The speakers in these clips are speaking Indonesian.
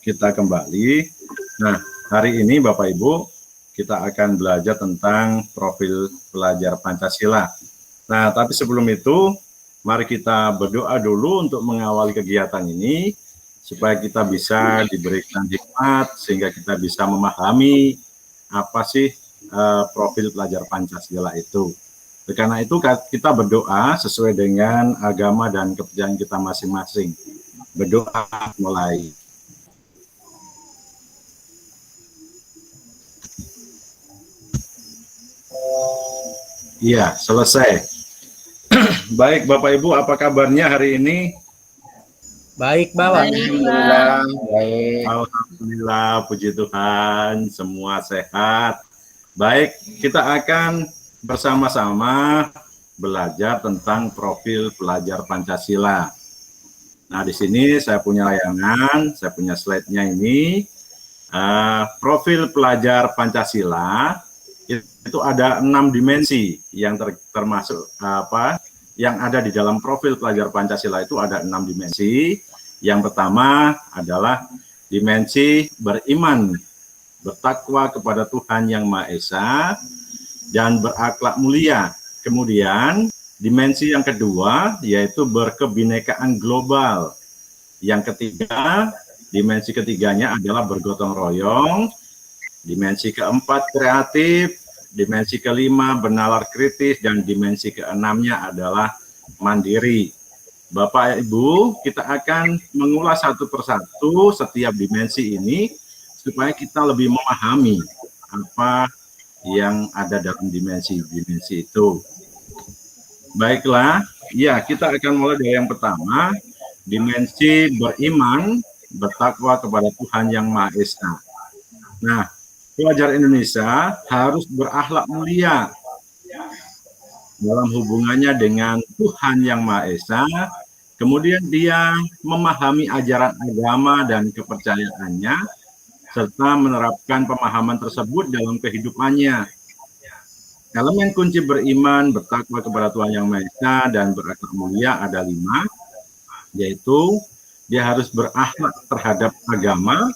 kita kembali. Nah, hari ini Bapak Ibu, kita akan belajar tentang profil pelajar Pancasila. Nah, tapi sebelum itu, mari kita berdoa dulu untuk mengawali kegiatan ini, supaya kita bisa diberikan hikmat, sehingga kita bisa memahami apa sih profil pelajar Pancasila itu. Karena itu kita berdoa sesuai dengan agama dan kepercayaan kita masing-masing. Berdoa mulai. Iya, selesai. Baik, Bapak Ibu, apa kabarnya hari ini? Baik, Bapak. Alhamdulillah, baik. Alhamdulillah, puji Tuhan, semua sehat. Baik, kita akan bersama-sama belajar tentang profil pelajar Pancasila. Nah, di sini saya punya layangan, saya punya slide-nya ini. Profil pelajar Pancasila itu ada 6 dimensi yang termasuk yang ada di dalam profil pelajar Pancasila itu ada 6 dimensi. Yang pertama adalah dimensi beriman, bertakwa kepada Tuhan Yang Maha Esa, dan berakhlak mulia. Kemudian dimensi yang kedua yaitu berkebinekaan global. Yang ketiga, dimensi ketiganya adalah bergotong royong. Dimensi keempat kreatif, dimensi kelima bernalar kritis, dan dimensi keenamnya adalah mandiri. Bapak Ibu, kita akan mengulas satu persatu setiap dimensi ini supaya kita lebih memahami apa yang ada dalam dimensi-dimensi itu. Baiklah, ya kita akan mulai dari yang pertama, dimensi beriman, bertakwa kepada Tuhan Yang Maha Esa. Nah, pelajar Indonesia harus berakhlak mulia dalam hubungannya dengan Tuhan Yang Maha Esa. Kemudian dia memahami ajaran agama dan kepercayaannya, serta menerapkan pemahaman tersebut dalam kehidupannya. Elemen kunci beriman, bertakwa kepada Tuhan Yang Maha Esa, dan berakhlak mulia ada 5, yaitu dia harus berakhlak terhadap agama,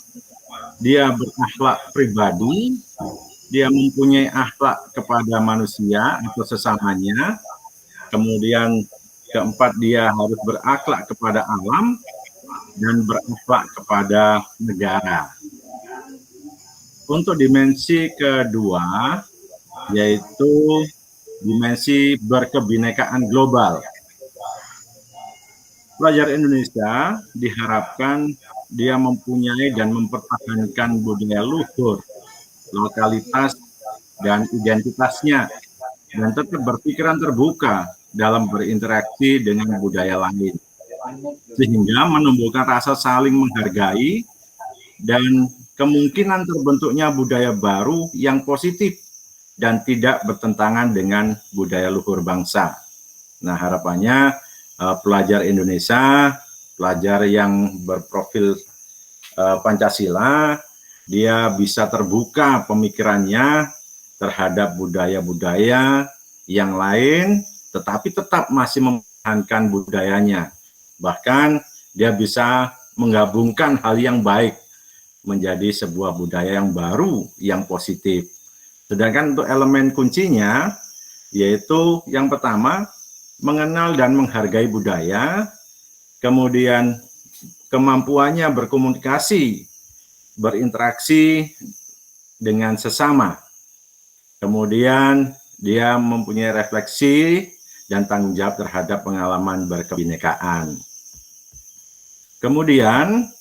dia berakhlak pribadi, dia mempunyai akhlak kepada manusia atau sesamanya, kemudian keempat dia harus berakhlak kepada alam, dan berakhlak kepada negara. Untuk dimensi kedua, yaitu dimensi berkebinekaan global. Pelajar Indonesia diharapkan dia mempunyai dan mempertahankan budaya luhur, lokalitas, dan identitasnya, dan tetap berpikiran terbuka dalam berinteraksi dengan budaya lain, sehingga menumbuhkan rasa saling menghargai dan kemungkinan terbentuknya budaya baru yang positif dan tidak bertentangan dengan budaya luhur bangsa. Nah, harapannya pelajar Indonesia, pelajar yang berprofil Pancasila, dia bisa terbuka pemikirannya terhadap budaya-budaya yang lain, tetapi tetap masih mempertahankan budayanya. Bahkan dia bisa menggabungkan hal yang baik menjadi sebuah budaya yang baru, yang positif. Sedangkan untuk elemen kuncinya, yaitu yang pertama, mengenal dan menghargai budaya, kemudian kemampuannya berkomunikasi, berinteraksi dengan sesama, kemudian dia mempunyai refleksi dan tanggung jawab terhadap pengalaman berkebinekaan. Kemudian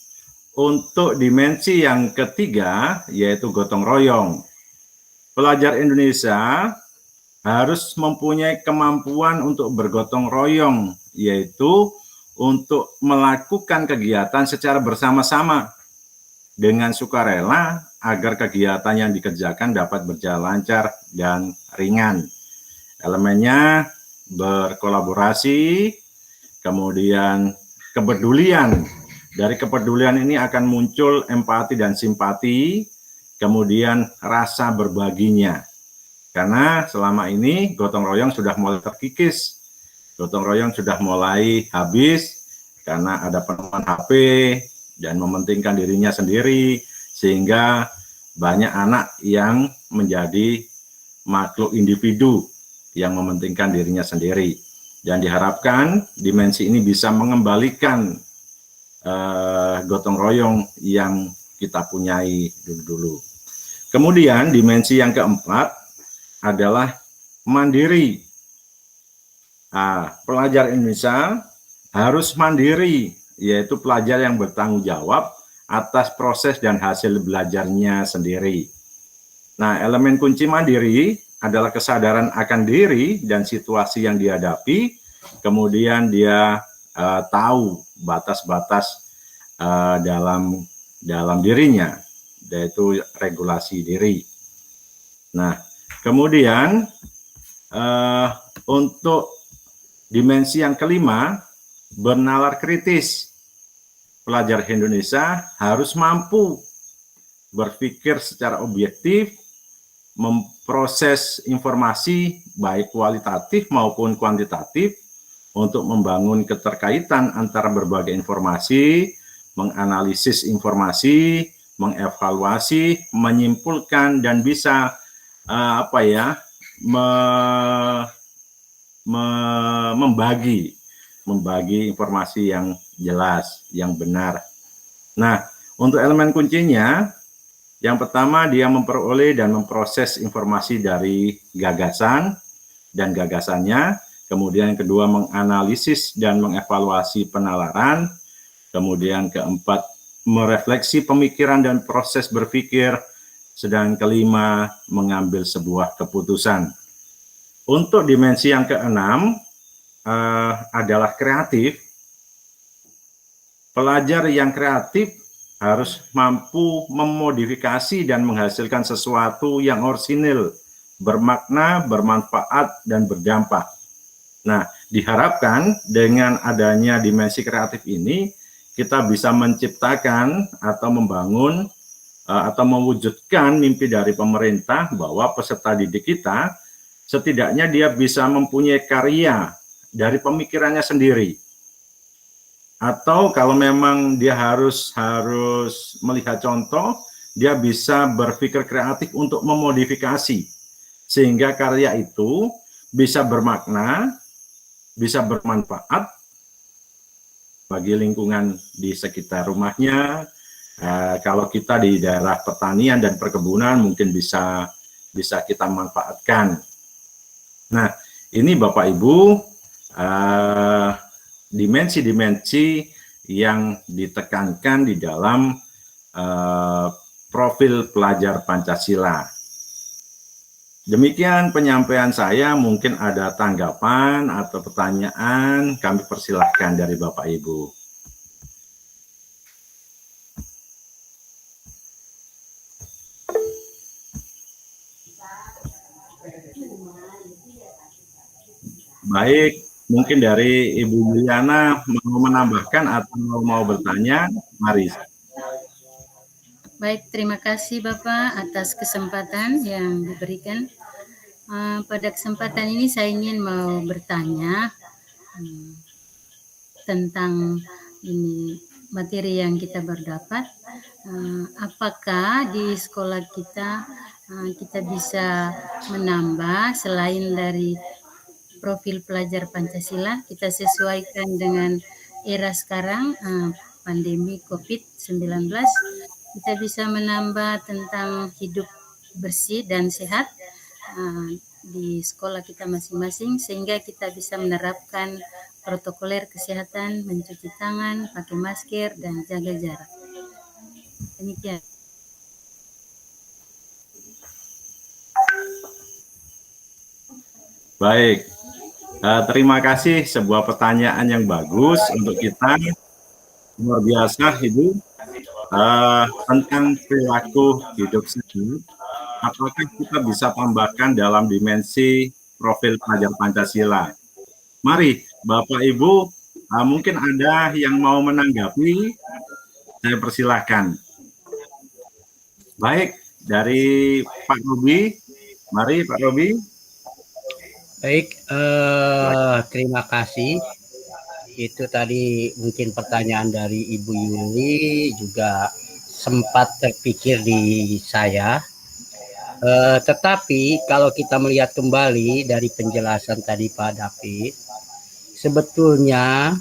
untuk dimensi yang ketiga, yaitu gotong royong. Pelajar Indonesia harus mempunyai kemampuan untuk bergotong royong, yaitu untuk melakukan kegiatan secara bersama-sama dengan sukarela agar kegiatan yang dikerjakan dapat berjalan lancar dan ringan. Elemennya berkolaborasi, kemudian kepedulian. Dari kepedulian ini akan muncul empati dan simpati, kemudian rasa berbaginya. Karena selama ini gotong royong sudah mulai terkikis, gotong royong sudah mulai habis karena ada penemuan HP, dan mementingkan dirinya sendiri, sehingga banyak anak yang menjadi makhluk individu yang mementingkan dirinya sendiri. Dan diharapkan dimensi ini bisa mengembalikan gotong royong yang kita punyai dulu. Kemudian dimensi yang keempat adalah mandiri. Pelajar Indonesia harus mandiri, yaitu pelajar yang bertanggung jawab atas proses dan hasil belajarnya sendiri. Nah, elemen kunci mandiri adalah kesadaran akan diri dan situasi yang dihadapi, kemudian dia tahu batas-batas dalam dirinya, yaitu regulasi diri. Nah, kemudian untuk dimensi yang kelima, bernalar kritis. Pelajar Indonesia harus mampu berpikir secara objektif, memproses informasi baik kualitatif maupun kuantitatif untuk membangun keterkaitan antara berbagai informasi, menganalisis informasi, mengevaluasi, menyimpulkan, dan bisa membagi informasi yang jelas, yang benar. Nah, untuk elemen kuncinya, yang pertama dia memperoleh dan memproses informasi dari gagasan dan gagasannya, kemudian yang kedua menganalisis dan mengevaluasi penalaran, kemudian keempat merefleksi pemikiran dan proses berpikir, sedang kelima mengambil sebuah keputusan. Untuk dimensi yang keenam adalah kreatif. Pelajar yang kreatif harus mampu memodifikasi dan menghasilkan sesuatu yang orisinil, bermakna, bermanfaat, dan berdampak. Nah, diharapkan dengan adanya dimensi kreatif ini, kita bisa menciptakan atau membangun atau mewujudkan mimpi dari pemerintah bahwa peserta didik kita setidaknya dia bisa mempunyai karya dari pemikirannya sendiri. Atau kalau memang dia harus melihat contoh, dia bisa berpikir kreatif untuk memodifikasi sehingga karya itu bisa bermakna, bisa bermanfaat bagi lingkungan di sekitar rumahnya. Kalau kita di daerah pertanian dan perkebunan mungkin bisa kita manfaatkan. Nah, ini Bapak Ibu dimensi-dimensi yang ditekankan di dalam profil pelajar Pancasila. Demikian penyampaian saya, mungkin ada tanggapan atau pertanyaan, kami persilahkan dari Bapak Ibu. Baik, mungkin dari Ibu Juliana mau menambahkan atau mau bertanya, mari. Baik, terima kasih Bapak atas kesempatan yang diberikan. Pada kesempatan ini saya ingin mau bertanya tentang ini materi yang kita berdapat. Apakah di sekolah kita bisa menambah selain dari profil pelajar Pancasila, kita sesuaikan dengan era sekarang, pandemi COVID-19, kita bisa menambah tentang hidup bersih dan sehat di sekolah kita masing-masing, sehingga kita bisa menerapkan protokoler kesehatan, mencuci tangan, pakai masker, dan jaga jarak. Demikian. Baik, terima kasih, sebuah pertanyaan yang bagus untuk kita. Luar biasa Ibu, tentang perilaku hidup sehat. Apakah kita bisa tambahkan dalam dimensi profil pelajar Pancasila? Mari Bapak Ibu, mungkin ada yang mau menanggapi, saya persilahkan. Baik, dari Pak Robi, mari Pak Robi. Baik, terima kasih. itu tadi mungkin pertanyaan dari Ibu Yuli juga sempat terpikir di saya. Tetapi kalau kita melihat kembali dari penjelasan tadi Pak David, sebetulnya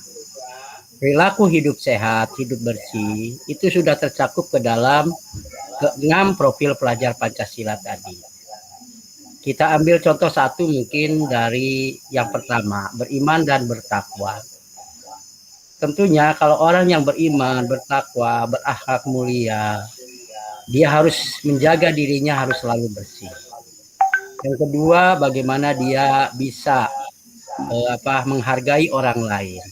perilaku hidup sehat, hidup bersih itu sudah tercakup ke dalam ke-6 profil pelajar Pancasila tadi. Kita ambil contoh satu mungkin dari yang pertama, beriman dan bertakwa. Tentunya kalau orang yang beriman, bertakwa, berakhlak mulia, dia harus menjaga dirinya harus selalu bersih. Yang kedua, bagaimana dia bisa menghargai orang lain.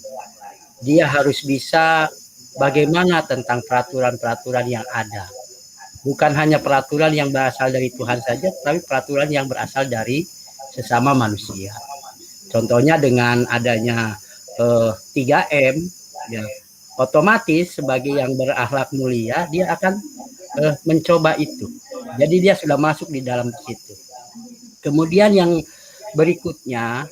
Dia harus bisa bagaimana tentang peraturan-peraturan yang ada. Bukan hanya peraturan yang berasal dari Tuhan saja, tapi peraturan yang berasal dari sesama manusia. Contohnya dengan adanya 3M, ya, otomatis sebagai yang berakhlak mulia, dia akan mencoba itu. Jadi dia sudah masuk di dalam situ. Kemudian yang berikutnya,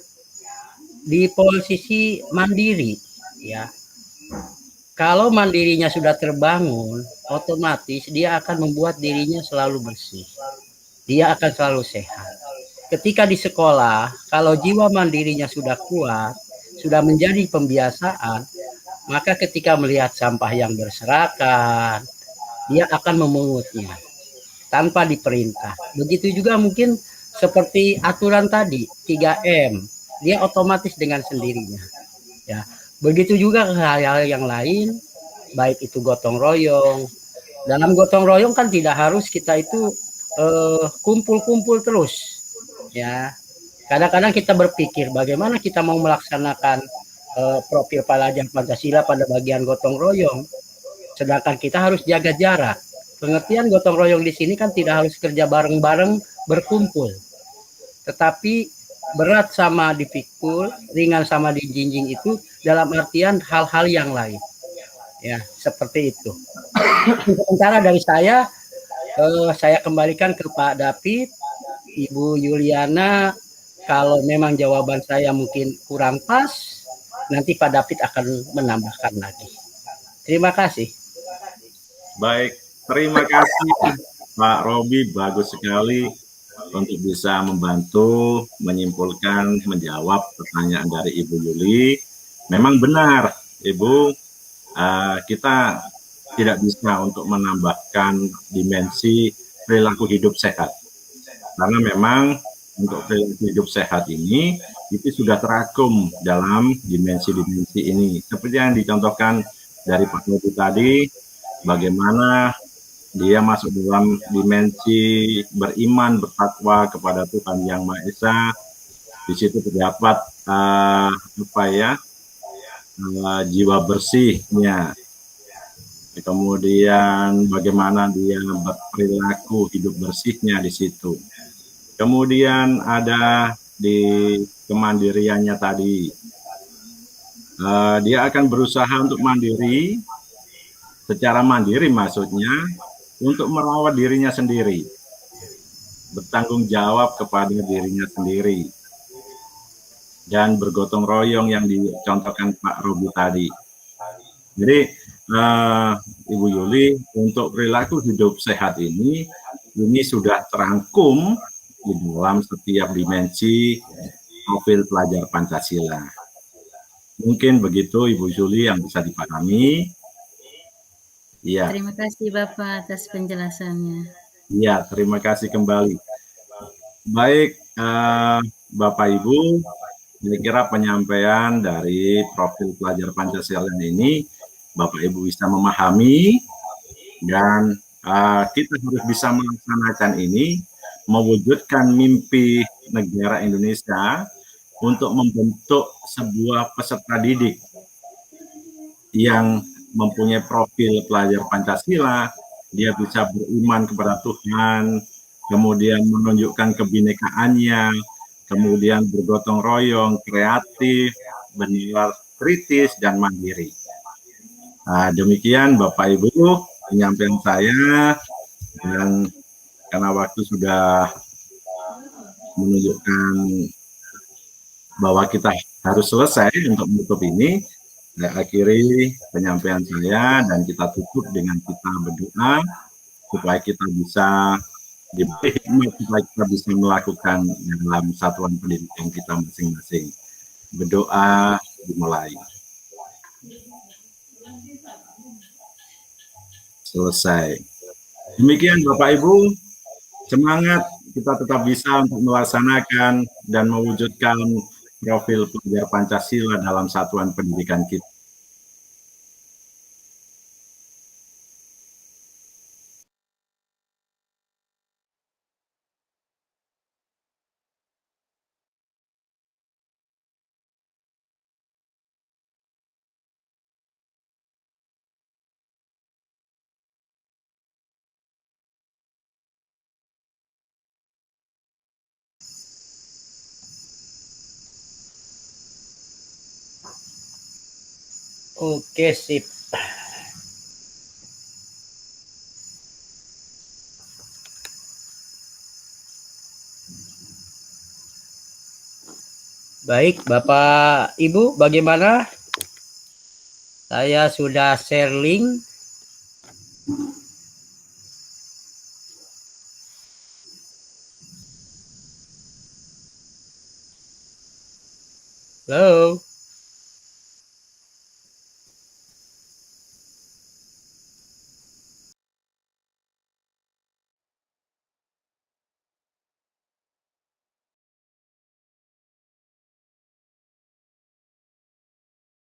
di posisi mandiri, ya. Kalau mandirinya sudah terbangun, otomatis dia akan membuat dirinya selalu bersih. Dia akan selalu sehat. Ketika di sekolah, kalau jiwa mandirinya sudah kuat, sudah menjadi pembiasaan, maka ketika melihat sampah yang berserakan, dia akan memungutnya tanpa diperintah. Begitu juga mungkin seperti aturan tadi, 3M, dia otomatis dengan sendirinya. Ya. Begitu juga hal-hal yang lain, baik itu gotong royong. Dalam gotong royong kan tidak harus kita itu kumpul-kumpul terus. Ya, kadang-kadang kita berpikir bagaimana kita mau melaksanakan profil pelajar Pancasila pada bagian gotong royong, sedangkan kita harus jaga jarak. Pengertian gotong royong di sini kan tidak harus kerja bareng-bareng berkumpul, tetapi berat sama dipikul, ringan sama dijinjing itu dalam artian hal-hal yang lain. Ya, seperti itu. Sementara dari saya kembalikan ke Pak David, Ibu Yuliana, kalau memang jawaban saya mungkin kurang pas, nanti Pak David akan menambahkan lagi. Terima kasih. Baik, terima kasih Pak Robi, bagus sekali untuk bisa membantu menyimpulkan, menjawab pertanyaan dari Ibu Yuli. Memang benar, Ibu, kita tidak bisa untuk menambahkan dimensi perilaku hidup sehat. Karena memang untuk perilaku hidup sehat ini, itu sudah terakum dalam dimensi-dimensi ini. Seperti yang dicontohkan dari Pak Robi tadi, bagaimana dia masuk dalam dimensi beriman, bertakwa kepada Tuhan Yang Maha Esa. Di situ terdapat jiwa bersihnya. Kemudian bagaimana dia berperilaku hidup bersihnya di situ. Kemudian ada di kemandiriannya tadi. Dia akan berusaha untuk mandiri, secara mandiri maksudnya, untuk merawat dirinya sendiri, bertanggung jawab kepada dirinya sendiri, dan bergotong royong yang dicontohkan Pak Robi tadi. Jadi Ibu Yuli, untuk perilaku hidup sehat ini sudah terangkum di dalam setiap dimensi profil pelajar Pancasila. Mungkin begitu Ibu Yuli yang bisa dipahami. Ya. Terima kasih Bapak atas penjelasannya. Ya, terima kasih kembali. Baik, Bapak Ibu, kira-kira penyampaian dari profil pelajar Pancasila ini Bapak Ibu bisa memahami, dan kita harus bisa melaksanakan ini, mewujudkan mimpi negara Indonesia untuk membentuk sebuah peserta didik yang mempunyai profil pelajar Pancasila. Dia bisa beriman kepada Tuhan, kemudian menunjukkan kebinekaannya, kemudian bergotong royong, kreatif, bernilai kritis, dan mandiri. Demikian Bapak Ibu penyampaian saya, dan karena waktu sudah menunjukkan bahwa kita harus selesai untuk menutup ini, Saya akhiri penyampaian saya dan kita tutup dengan kita berdoa supaya kita bisa diberi hikmat, supaya kita bisa melakukan dalam satuan pendidikan kita masing-masing. Berdoa dimulai. Selesai. Demikian Bapak Ibu, semangat kita tetap bisa untuk melaksanakan dan mewujudkan profil pelajar Pancasila dalam satuan pendidikan kita. Oke, sip. Baik, Bapak Ibu, bagaimana? Saya sudah share link. Halo.